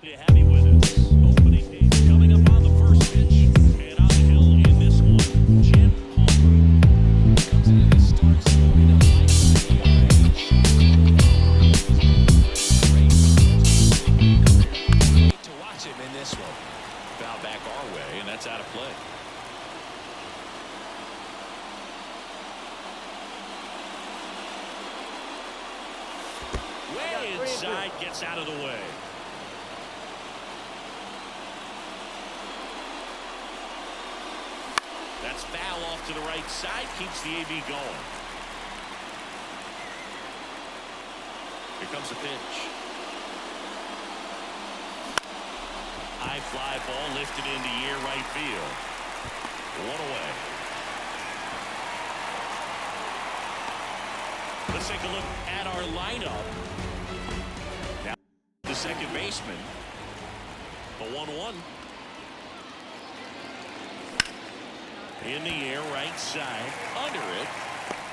Happy with it. Opening day coming up on the first pitch. And on the hill in this one, Jim Palmer. Comes into this start scoring a great to watch him in this one. Foul back our way, and that's out of play. Way inside, gets out of the way. That's foul off to the right side, keeps the AB going. Here comes the pitch. High fly ball lifted into air right field. One away. Let's take a look at our lineup. Now the second baseman. The 1-1. In the air, right side, under it,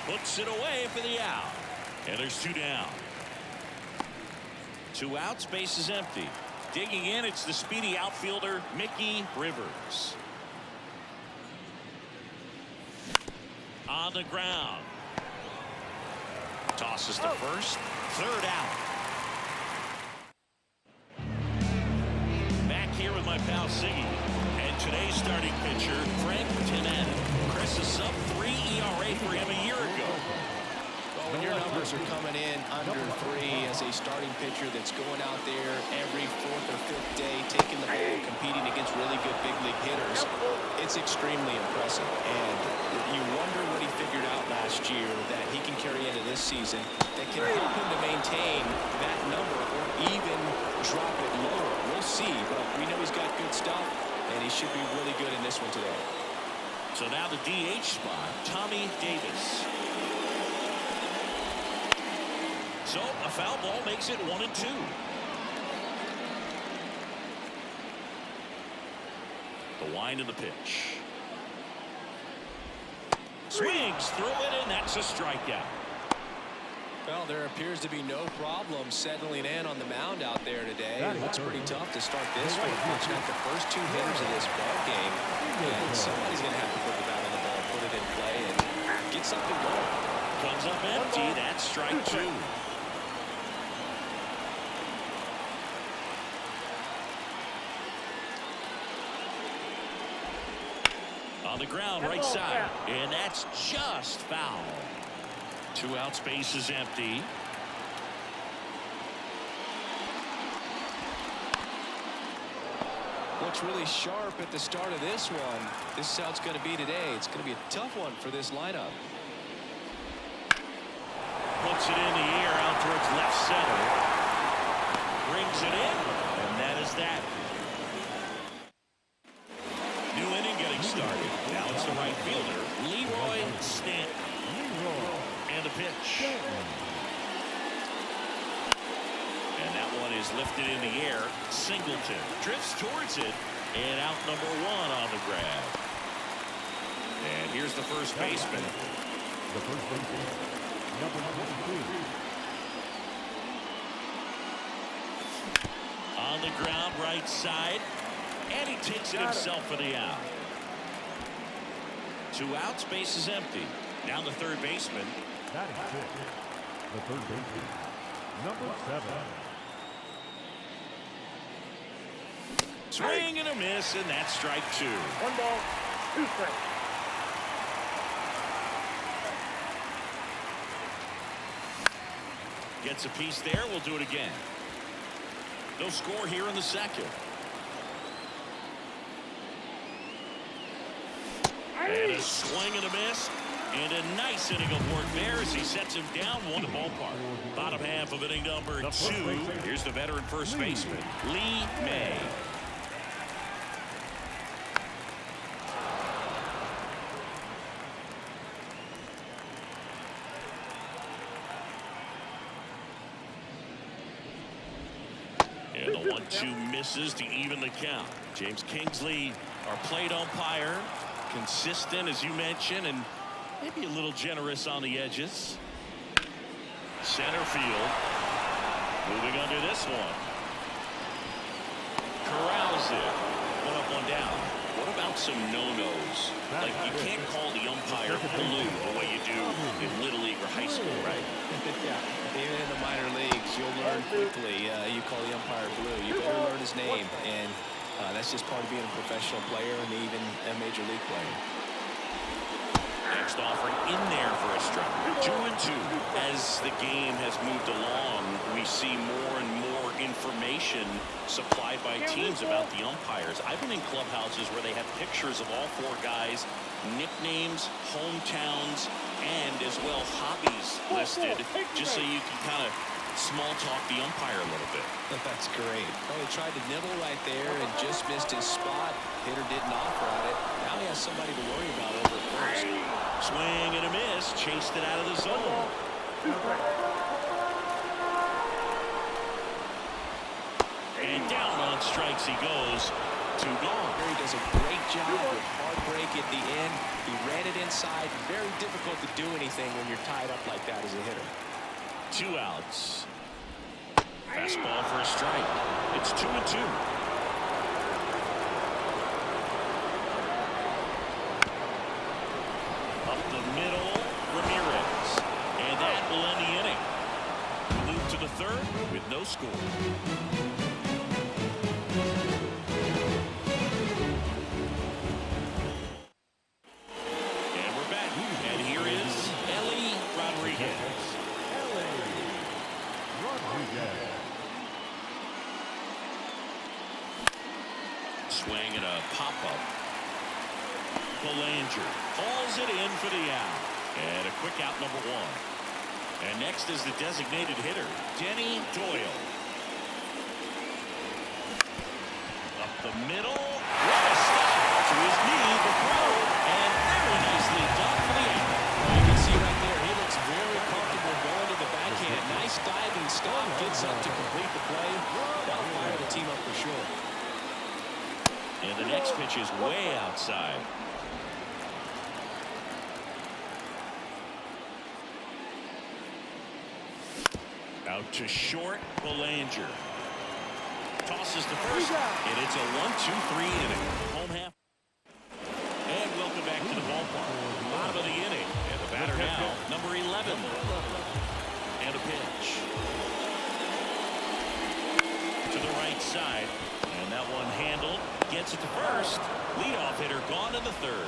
puts it away for the out. And there's two down. Two outs, base is empty. Digging in, it's the speedy outfielder, Mickey Rivers. On the ground. Tosses to first, third out. Back here with my pal Siggy. And today's starting pitcher, Frank Tenet. Chris, a sub-3 ERA for him a year ago. Well, when your numbers are coming in under 3 as a starting pitcher that's going out there every 4th or 5th day, taking the ball, competing against really good big league hitters, it's extremely impressive. And you wonder what he figured out last year that he can carry into this season that can help him to maintain that number or even drop it lower. We'll see, but we know he's got good stuff. And he should be really good in this one today. So now the DH spot, Tommy Davis. So a foul ball makes it 1-2. The wind of the pitch. Swings through it, and that's a strikeout. Well, there appears to be no problem settling in on the mound out there today. It looks pretty tough to start this one. Pitching out the first 2 hitters of this ball game. And somebody's going to have to put the bat on the ball, put it in play, and get something going. Comes up empty. That's strike 2. On the ground, right side. And that's just foul. 2 outs, base is empty. Looks really sharp at the start of this one. This is how it's going to be today. It's going to be a tough one for this lineup. Puts it in the air out towards left center. Brings it in, and that is that. New inning getting started. Now it's the right fielder, Leroy Stanton. And the pitch. And that one is lifted in the air. Singleton drifts towards it. And out number 1 on the grab. And here's the first baseman. The first baseman, number 22. On the ground, right side. And he takes it himself for the out. 2 outs, base is empty. Now the third baseman. That is it. The third baseman, number 7. Swing and a miss, and that's strike 2. 1 ball, 2 strikes. Gets a piece there. We'll do it again. No score here in the second. And a swing and a miss. And a nice inning of work there as he sets him down 1 to ballpark. Bottom half of inning number 2. Here's the veteran first baseman, Lee May. And the 1-2 misses to even the count. James Kingsley, our plate umpire, consistent as you mentioned, and maybe a little generous on the edges. Center field. Moving under this one. corrals it. One up, one down. What about some no-nos? Like, you can't call the umpire blue the way you do in Little League or high school, right? Yeah, even in the minor leagues, you'll learn quickly. You call the umpire blue. You better learn his name, and that's just part of being a professional player and even a major league player. Next offering in there for a strike. 2-2. As the game has moved along, we see more and more information supplied by teams about the umpires. I've been in clubhouses where they have pictures of all four guys, nicknames, hometowns, and as well hobbies listed, just so you can kind of small talk the umpire a little bit. That's great. Well, he tried to nibble right there and just missed his spot. Hitter didn't offer at it. Now he has somebody to worry about over at first. Swing and a miss. Chased it out of the zone. And down on strikes he goes. 2 gone. He does a great job with hard break at the end. He ran it inside. Very difficult to do anything when you're tied up like that as a hitter. 2 outs. Fastball for a strike. It's 2-2. Up the middle, Ramirez. And that will end the inning. Move to the third with no score. And we're back. And here is Ellie Rodriguez. Swing and a pop-up. Belanger hauls it in for the out. And a quick out, number 1. And next is the designated hitter, Denny Doyle. Up the middle. What a stop to his knee, the throw. And very nicely done for the out. You can see right there, he looks very comfortable going to the backhand. Nice diving stop, gets up to complete the play. That'll fire the team up for sure. And the next pitch is way outside. Out to short, Belanger. Tosses to first, and it's a 1-2-3 inning. Home half. And welcome back to the ballpark. Bottom of the inning. And the batter now, number 11. And a pitch. To the right side. And that one handled. Gets it to first. Leadoff hitter gone in the third.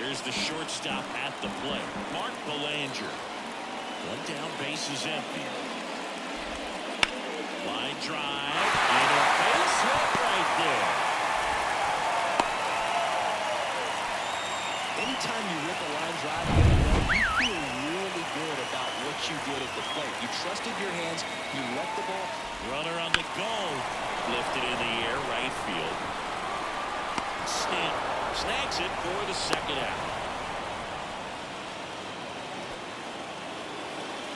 Here's the shortstop at the plate. Mark Belanger. One down, base is empty. Line drive. And a base hit right there. Anytime you rip a line drive, you feel really good about what you did at the plate. You trusted your hands. You let the ball. Runner on the go. Lifted in the air, right field. Stamp snags it for the second out.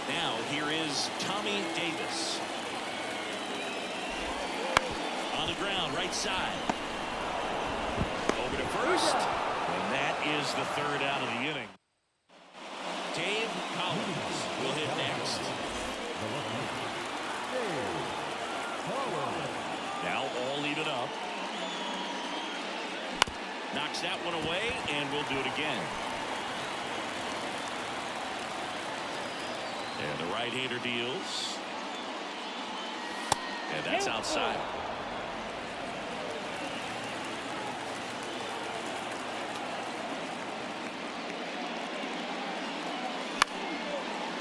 Now here is Tommy Davis. On the ground, right side. Over to first. And that is the third out of the inning. Dave Collins will hit next. Now all even up. Knocks that one away, and we'll do it again. And the right-hander deals. And that's outside.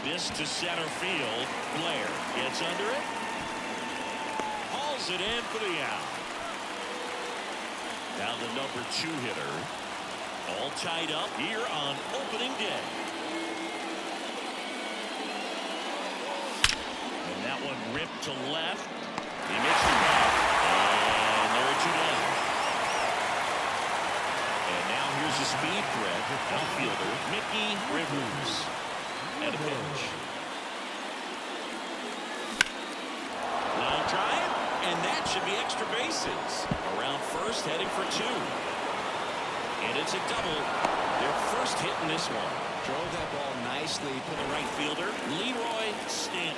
This to center field. Blair gets under it. Hauls it in for the out. Now the number 2 hitter. All tied up here on opening day. And that one ripped to left. He makes the grab. And there are 2 down. And now here's a speed threat. Outfielder Mickey Rivers. And a pitch. Line drive. And that should be extra bases. Around first, heading for 2. And it's a double. Their first hit in this one. Drove that ball nicely to The right fielder, Leroy Stanton.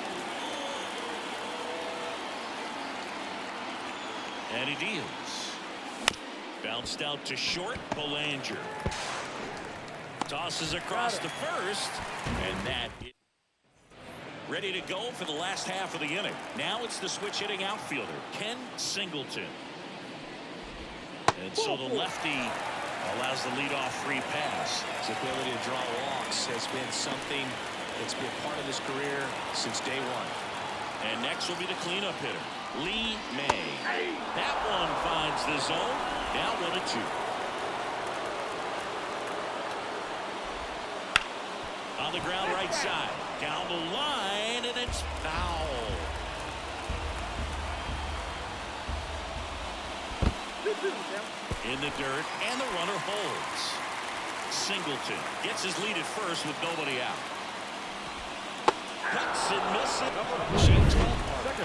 And he deals. Bounced out to short. Belanger tosses across to first, and that is ready to go for the last half of the inning. Now it's the switch hitting outfielder, Ken Singleton. And so the lefty allows the leadoff free pass. His ability to draw walks has been something that's been part of his career since day one. And next will be the cleanup hitter, Lee May. That one finds the zone. Now 1-2. On the ground right side. Down the line, and it's foul. In the dirt, and the runner holds. Singleton gets his lead at first with nobody out. Cuts and misses. Change up, a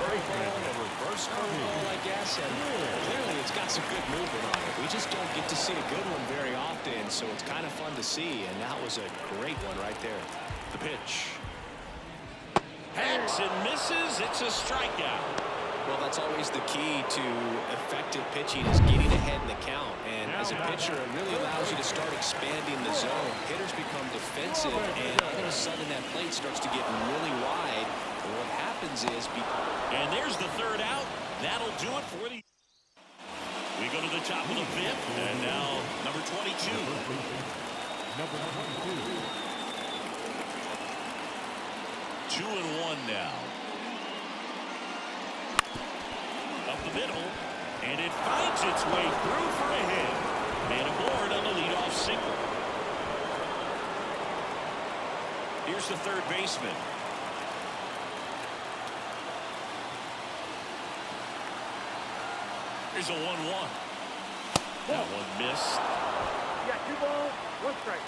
reverse curveball, I guess, and clearly it's got some good movement on it. We just don't get to see a good one very often, so it's kind of fun to see, and that was a great one right there. The pitch. Hacks and misses. It's a strikeout. Well, that's always the key to effective pitching, is getting ahead in the count. And as a pitcher, it really allows you to start expanding the zone. Hitters become defensive, and all of a sudden that plate starts to get really wide. And what happens is... And there's the third out. That'll do it for the... We go to the top of the fifth, and now number 22. Number 22. 2-1 now. Up the middle, and it finds its way through for a hit. And aboard on the leadoff single. Here's the third baseman. Here's a 1-1. That one missed. You got 2 balls, 1 strike.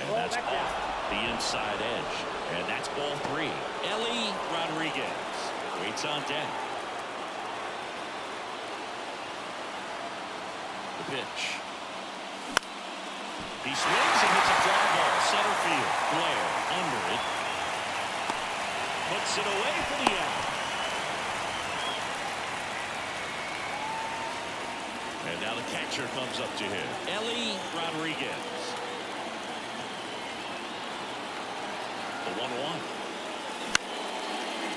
And that's off the inside edge. And that's ball 3. Ellie Rodriguez waits on deck. The pitch. He swings and hits a fly ball. Center field. Blair under it. Puts it away for the out. And now the catcher comes up to him. Ellie Rodriguez. The 1-1.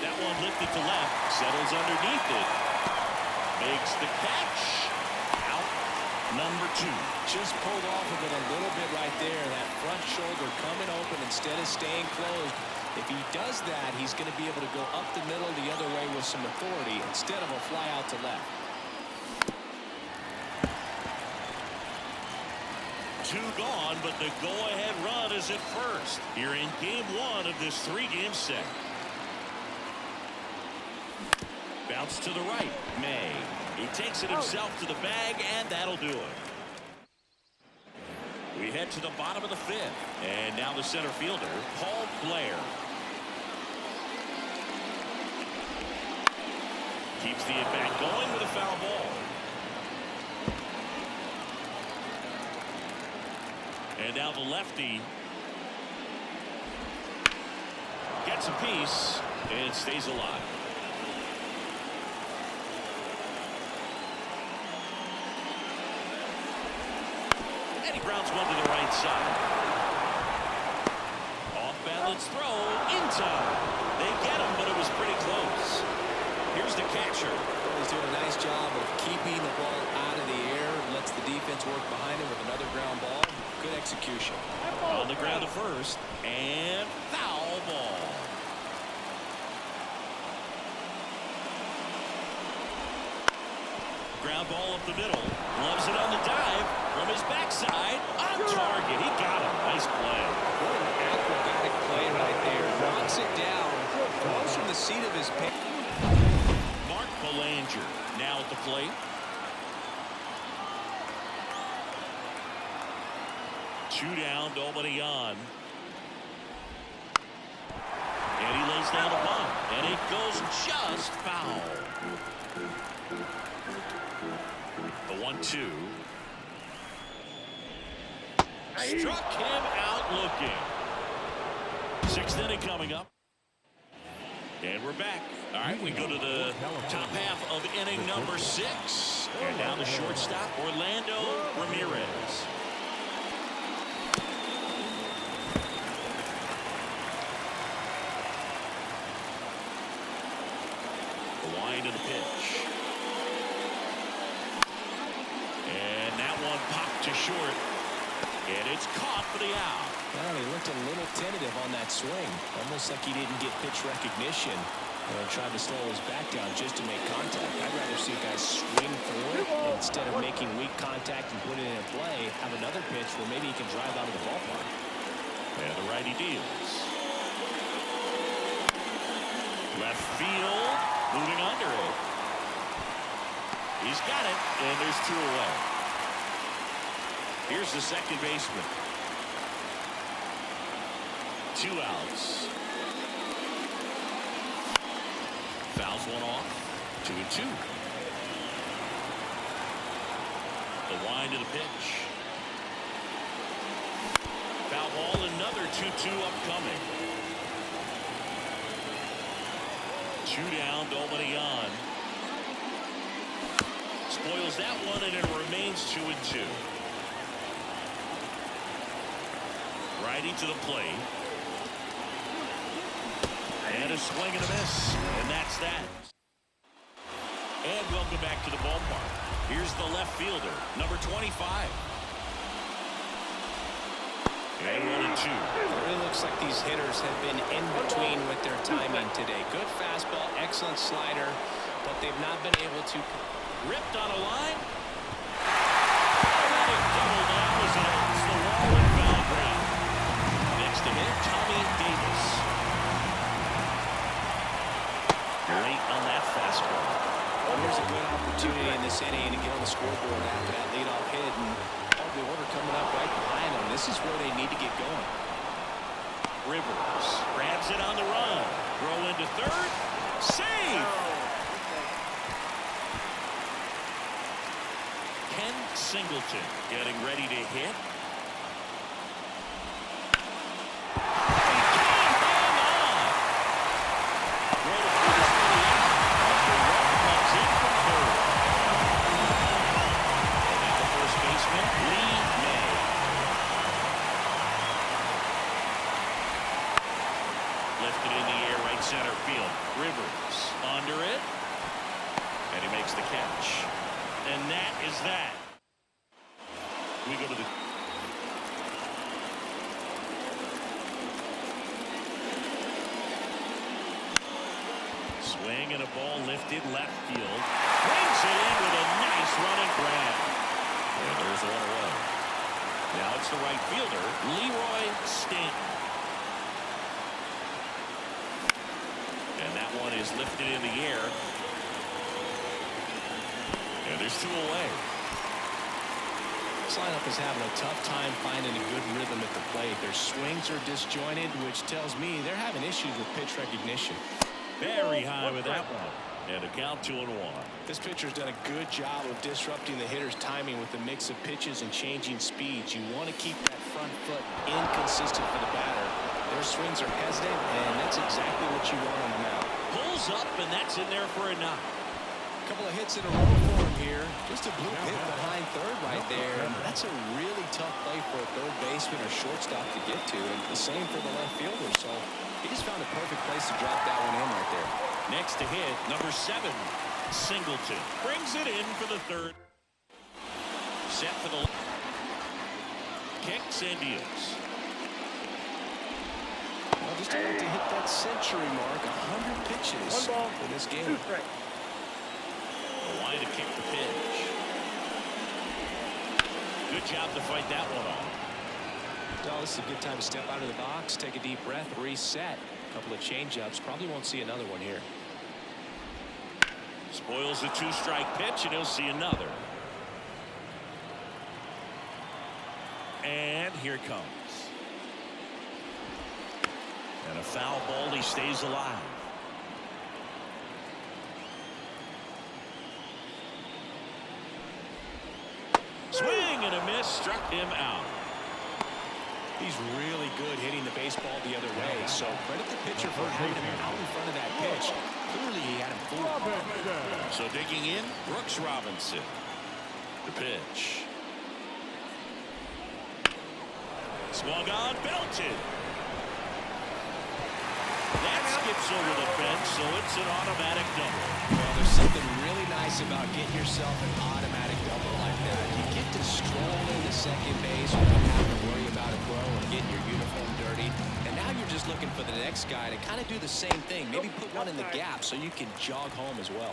That one lifted to left, settles underneath it, makes the catch. Out number 2. Just pulled off of it a little bit right there. That front shoulder coming open instead of staying closed. If he does that, he's going to be able to go up the middle the other way with some authority instead of a fly out to left. 2 gone, but the go-ahead run is at first here in game 1 of this 3-game set. Bounce to the right. May. He takes it himself to the bag, and that'll do it. We head to the bottom of the 5th, and now the center fielder, Paul Blair. Keeps the at-bat going with a foul ball. And now the lefty gets a piece and stays alive. And he grounds one to the right side. Off balance throw in time. They get him, but it was pretty close. Here's the catcher. He's doing a nice job of keeping the ball out of the air. Lets the defense work behind him with another ground ball. Good execution. On the ground to first, and foul ball. Ground ball up the middle. Loves it on the dive from his backside. On target. He got him. Nice play. What an acrobatic play right there. Knocks it down. Throws from the seat of his pants. Mark Belanger now at the plate. 2 down, nobody on. And he lays down the bunt. And it goes just foul. The 1-2. Struck him out looking. Sixth inning coming up. And we're back. All right, we go to the top half of inning number 6. And now the shortstop, Orlando Ramirez. The wind of the pitch. And that one popped to short. And it's caught for the out. Well, he looked a little tentative on that swing. Almost like he didn't get pitch recognition. Tried to slow his back down just to make contact. I'd rather see guys swing through it instead of making weak contact and put it in play. Have another pitch where maybe he can drive out of the ballpark. And the righty deals. Left field. Moving under it. He's got it. And there's 2 away. Here's the second baseman. 2 outs. Fouls one off. 2-2. The wind of the pitch. Foul ball. Another 2-2 upcoming. 2 down. Nobody on. Spoils that one, and it remains 2-2. Righty to the plate. And a swing and a miss. And that's that. And welcome back to the ballpark. Here's the left fielder, number 25. And 1-2. It really looks like these hitters have been in between with their timing today. Good fastball, excellent slider, but they've not been able to. Ripped on a line. And it doubled down as it hits the wall and foul ground. Next to him, Tommy Davis. Late on that fastball. Here's a good opportunity in this inning to get on the scoreboard after that leadoff hit, and all the order coming up right behind them. This is where they need to get going. Rivers grabs it on the run. Throw into third. Save. Ken Singleton getting ready to hit. Center field. Rivers under it. And he makes the catch. And that is that. We go to the swing and a ball lifted left field. Brings it in with a nice running grab. And there's 1 away. Now it's the right fielder, Leroy Stanton. And that one is lifted in the air. And there's 2 away. This lineup is having a tough time finding a good rhythm at the plate. Their swings are disjointed, which tells me they're having issues with pitch recognition. Very high with that one. And a count 2-1. This pitcher's done a good job of disrupting the hitter's timing with the mix of pitches and changing speeds. You want to keep that front foot inconsistent for the batter. Their swings are hesitant, and that's exactly what you want on the mound. Pulls up, and that's in there for a knock. A couple of hits in a row for him here. Just a blue hit behind third right there. That's a really tough play for a third baseman or shortstop to get to, and the same for the left fielder. So he just found a perfect place to drop that one in right there. Next to hit, number 7, Singleton. Brings it in for the third. Set for the kicks and deals. Well, just about to hit that century mark, 100 pitches in this game. A line to kick the pitch. Good job to fight that one off. Well, this is a good time to step out of the box, take a deep breath, reset. A couple of change-ups. Probably won't see another one here. Spoils the 2-strike pitch, and he'll see another. And here it comes. And a foul ball. He stays alive. Swing and a miss. Struck him out. He's really good hitting the baseball the other way, so credit the pitcher for having him out in front of that pitch. Clearly, he had him fooled. So digging in, Brooks Robinson. The pitch. Swung on, belted. That skips over the fence, so it's an automatic double. Well, there's something really nice about getting yourself an automatic double like that. You get to stroll into second base without having to worry about a throw or getting your uniform dirty. And now you're just looking for the next guy to kind of do the same thing. Maybe put one in the gap so you can jog home as well.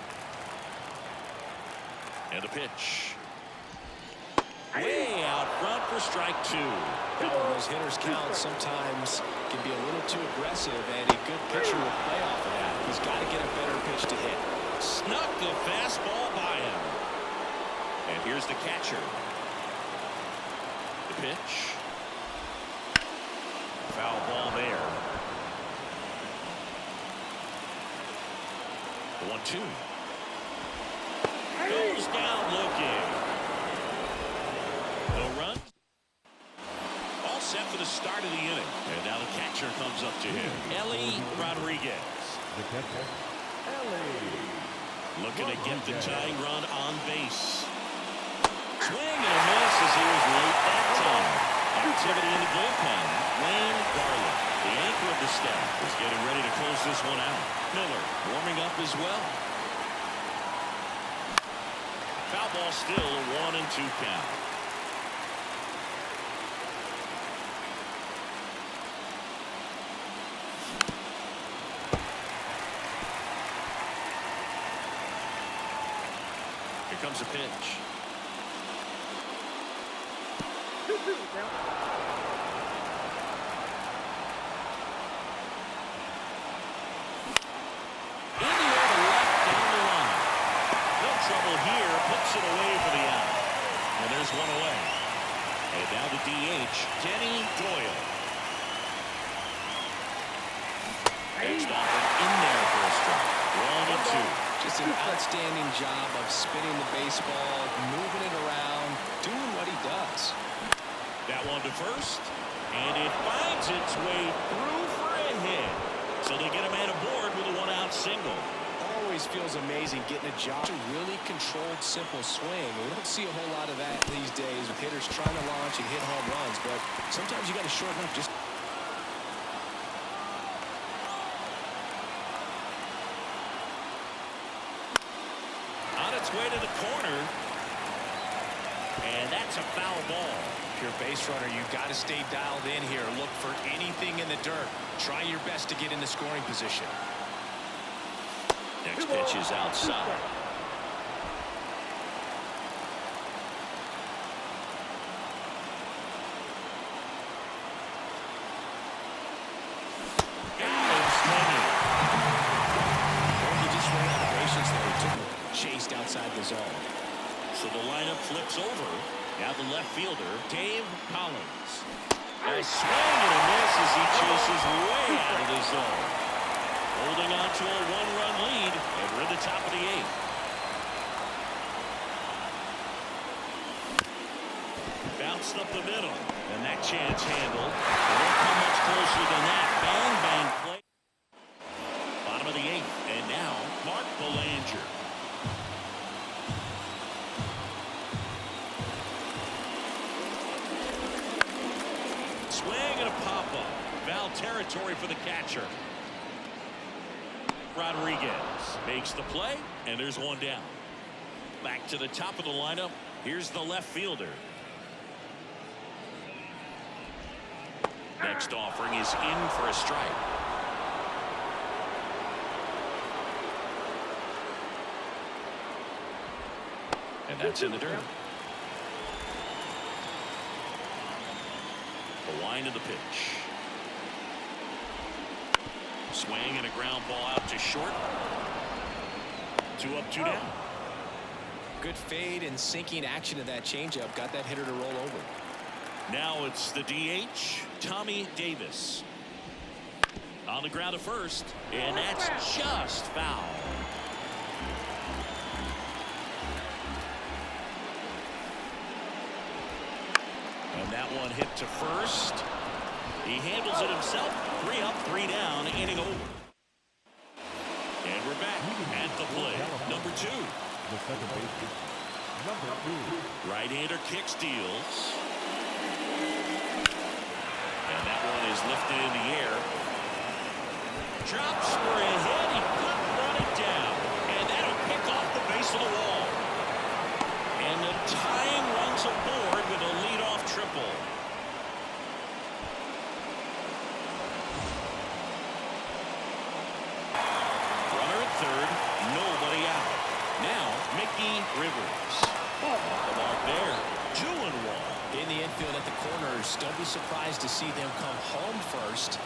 And the pitch. Way out front for strike two. Now, when those hitters count sometimes can be a little too aggressive, and a good pitcher will play off of that. He's got to get a better pitch to hit. Snuck the fastball by him. And here's the catcher. The pitch. Foul ball there. The 1-2. Goes down looking. No run. All set for the start of the inning. And now the catcher comes up to him. Ellie Rodriguez. The catcher, Ellie. Looking to get the tying run on base. Swing and a miss as he was late that time. Activity in the bullpen. Wayne Garland, the anchor of the staff, is getting ready to close this one out. Miller warming up as well. Foul ball still, a 1-2 count. Here comes a pitch. Trouble here, puts it away for the out. And there's one away. And now the DH, Denny Doyle. Next offer in there for a strike. 1-2. Just an outstanding job of spinning the baseball, moving it around, doing what he does. That one to first, and it finds its way through for a hit. So they get a man aboard with a one-out single. Always feels amazing getting a job. It's a really controlled, simple swing. We don't see a whole lot of that these days with hitters trying to launch and hit home runs, but sometimes you got to shorten up just. On its way to the corner, and that's a foul ball. If you're a base runner, you've got to stay dialed in here. Look for anything in the dirt. Try your best to get in the scoring position. Next pitch is outside. He just ran out of patience there. He took chased outside the zone. So the lineup flips over. Now the left fielder, Dave Collins. A swing and a miss as he chases way out of the zone. Holding on to a one-run lead, and we're at the top of the eighth. Bounced up the middle, and that chance handled. It won't come much closer than that. Bang, bang play. Bottom of the eighth, and now Mark Belanger. Swing and a pop-up. Foul territory for the catcher. Rodriguez makes the play, and there's one down. Back to the top of the lineup. Here's the left fielder. Next offering is in for a strike. And that's in the dirt. The line of the pitch. Swing and a ground ball out to short. 2 up, 2 down. Good fade and sinking action of that changeup got that hitter to roll over. Now it's the DH, Tommy Davis. On the ground at first, and that's just foul. And that one hit to first. He handles it himself. 3 up, 3 down, inning over. And we're back at the plate. Number 2. The second baseman, number 2. Right-hander kick steals. And that one is lifted in the air. Drops for a hit. He couldn't run it down. And that'll pick off the base of the wall. And the tying runs aboard with a leadoff triple. Runner at third, nobody out. Now, Mickey Rivers. Off the mark there. 2-1. In the infield at the corners, don't be surprised to see them come home first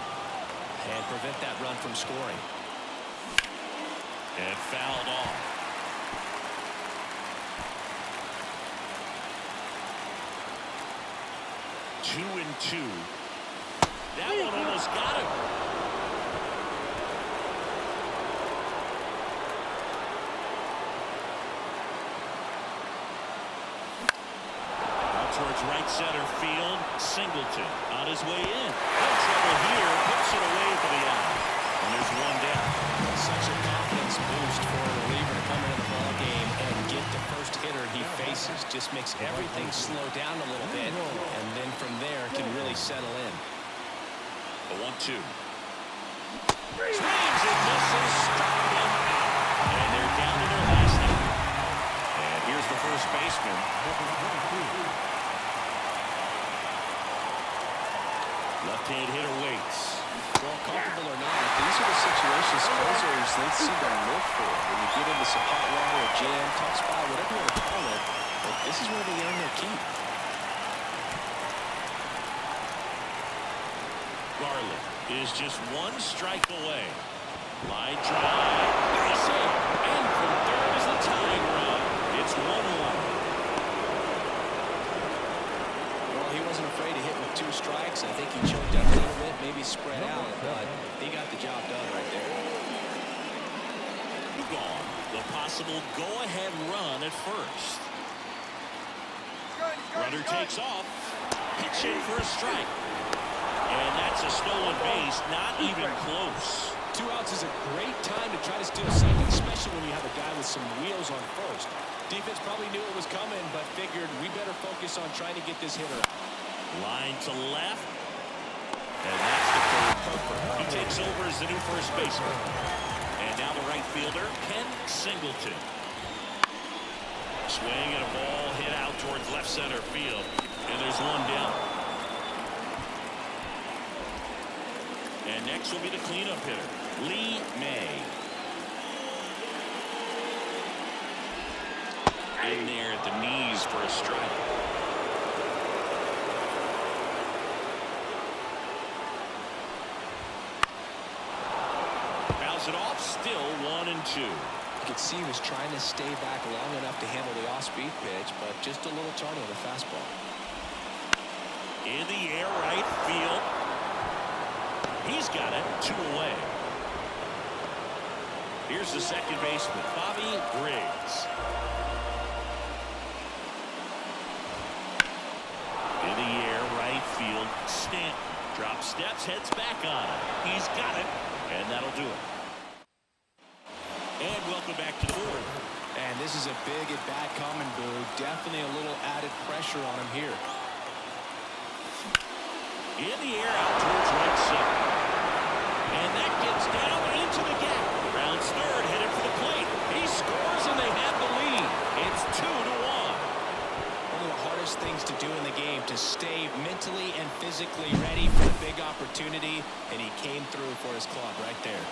and prevent that run from scoring. And fouled off. 2-2. That one almost got him. Towards right center field. Singleton on his way in. No trouble here. Puts it away for the out. And there's one down. Such a confidence boost for a reliever to come into the ball game and get the first hitter he faces. Just makes everything slow down a little bit, and then from there can really settle in. The 1-2. Swings and misses. Struck him out. And they're down to their last out. And here's the first baseman. Left-hand hitter waits. Well, comfortable or not, these are the situations closers they seem to look for. When you get into some hot water, a jam, tough spot, whatever you want to call it, but this is where they earn their keep. Garland is just one strike away. Line drive. Base hit. And from third is the tying run. It's 1-1. He wasn't afraid to hit with 2 strikes. I think he choked up a little bit, maybe spread out, but he got the job done right there. Gone. The possible go-ahead run at first. Runner takes off. Pitch in for a strike. And that's a stolen base. Not even close. 2 outs is a great time to try to steal second, especially when you have a guy with some wheels on first. Defense probably knew it was coming, but figured we better focus on trying to get this hitter out. Line to left. And that's the third pumper. He takes over as the new first baseman. And now the right fielder, Ken Singleton. Swing and a ball hit out towards left center field. And there's one down. And next will be the cleanup hitter, Lee May. In there at the knees for a strike. Fouls it off, still 1-2. You could see he was trying to stay back long enough to handle the off-speed pitch, but just a little tardy on the fastball. In the air, right field. He's got it, 2 away. Here's the second baseman, Bobby Briggs. In the air, right field, Stanton. Drop steps, heads back on it. He's got it, and that'll do it. And welcome back to the board. And this is a big at-bat coming, Boo. Definitely a little added pressure on him here. In the air, out towards right center. And that gets down into the gap. Rounds third, headed for the plate. He scores, and they have the lead. It's 2-1. One of the hardest things to do in the game, to stay mentally and physically ready for the big opportunity, and he came through for his club right there.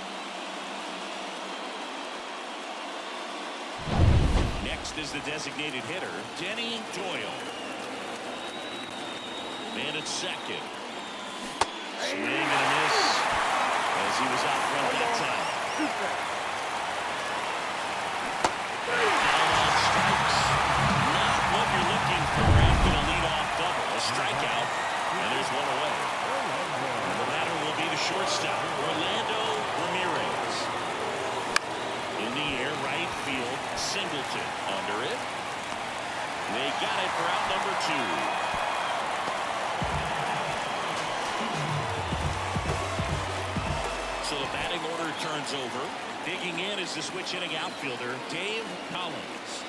Next is the designated hitter, Denny Doyle. Man at second. Swing and a miss as he was out front that time. Down on strikes. Not what you're looking for after the leadoff double. A strikeout, and there's one away. And the batter will be the shortstop, Orlando Ramirez. In the air, right field, Singleton under it. They got it for out number 2. So the batting order turns over. Digging in is the switch hitting outfielder, Dave Collins.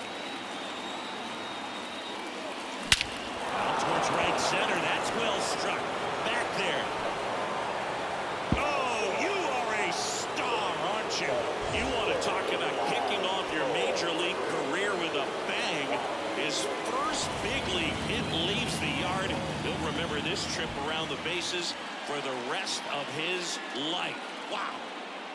Out towards right center. That's well struck. Back there. Oh, you are a star, aren't you? You want to talk about kicking off your major league career with a bang. His first big league hit leaves the yard. He'll remember this trip around the bases for the rest of his life. Wow.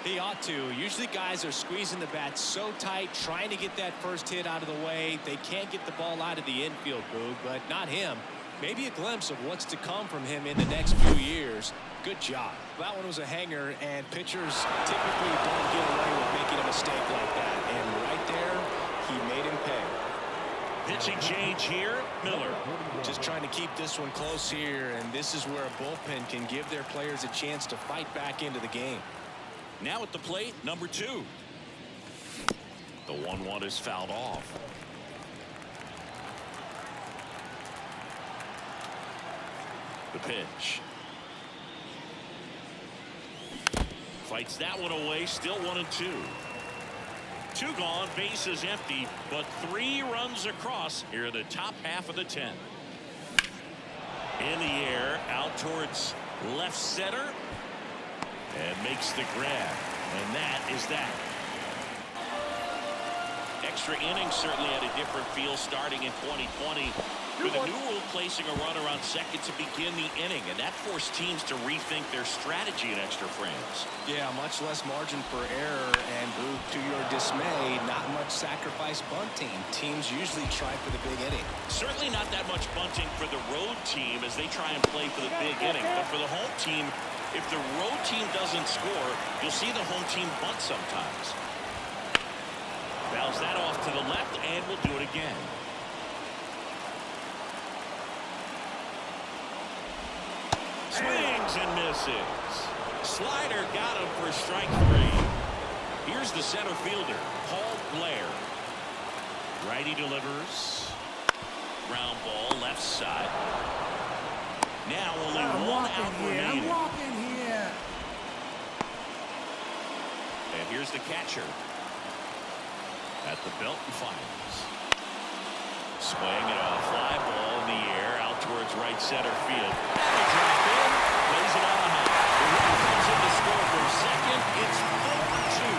He ought to. Usually guys are squeezing the bat so tight, trying to get that first hit out of the way. They can't get the ball out of the infield, Boog, but not him. Maybe a glimpse of what's to come from him in the next few years. Good job. That one was a hanger, and pitchers typically don't get away with making a mistake like that. And right there, he made him pay. Pitching change here, Miller. Just trying to keep this one close here, and this is where a bullpen can give their players a chance to fight back into the game. Now at the plate, number 2. The 1-1 is fouled off. The pitch. Fights that one away, still 1-2. 2 gone, bases empty, but 3 runs across here in the top half of the 10th. In the air, out towards left center. And makes the grab. And that is that. Extra innings certainly had a different feel starting in 2020 with a new rule placing a runner on second to begin the inning, and that forced teams to rethink their strategy in extra frames. Yeah, much less margin for error, and Boog, to your dismay, not much sacrifice bunting. Teams usually try for the big inning. Certainly not that much bunting for the road team as they try and play for the big inning, but for the home team, if the road team doesn't score, you'll see the home team bunt sometimes. Fouls that off to the left, and we'll do it again. Swings and misses. Slider got him for strike 3. Here's the center fielder, Paul Blair. Righty delivers. Ground ball left side. Now only one out remaining. And here's the catcher. At the belt and fires. Swing and a fly ball in the air out towards right center field. And drop in, plays it on high. The runner comes in to score from second. It's 4-2.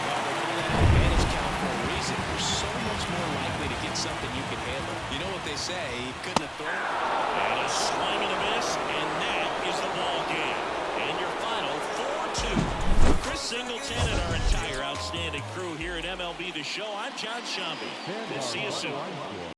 Well, they call that an advantage count for a reason. You're so much more likely to get something you can handle. You know what they say, he couldn't have thrown. And a swing and a miss, and that is the ball game. And your final 4-2. For Chris Singleton and our entire outstanding crew here at MLB The Show, I'm John Shambi. We'll see you soon.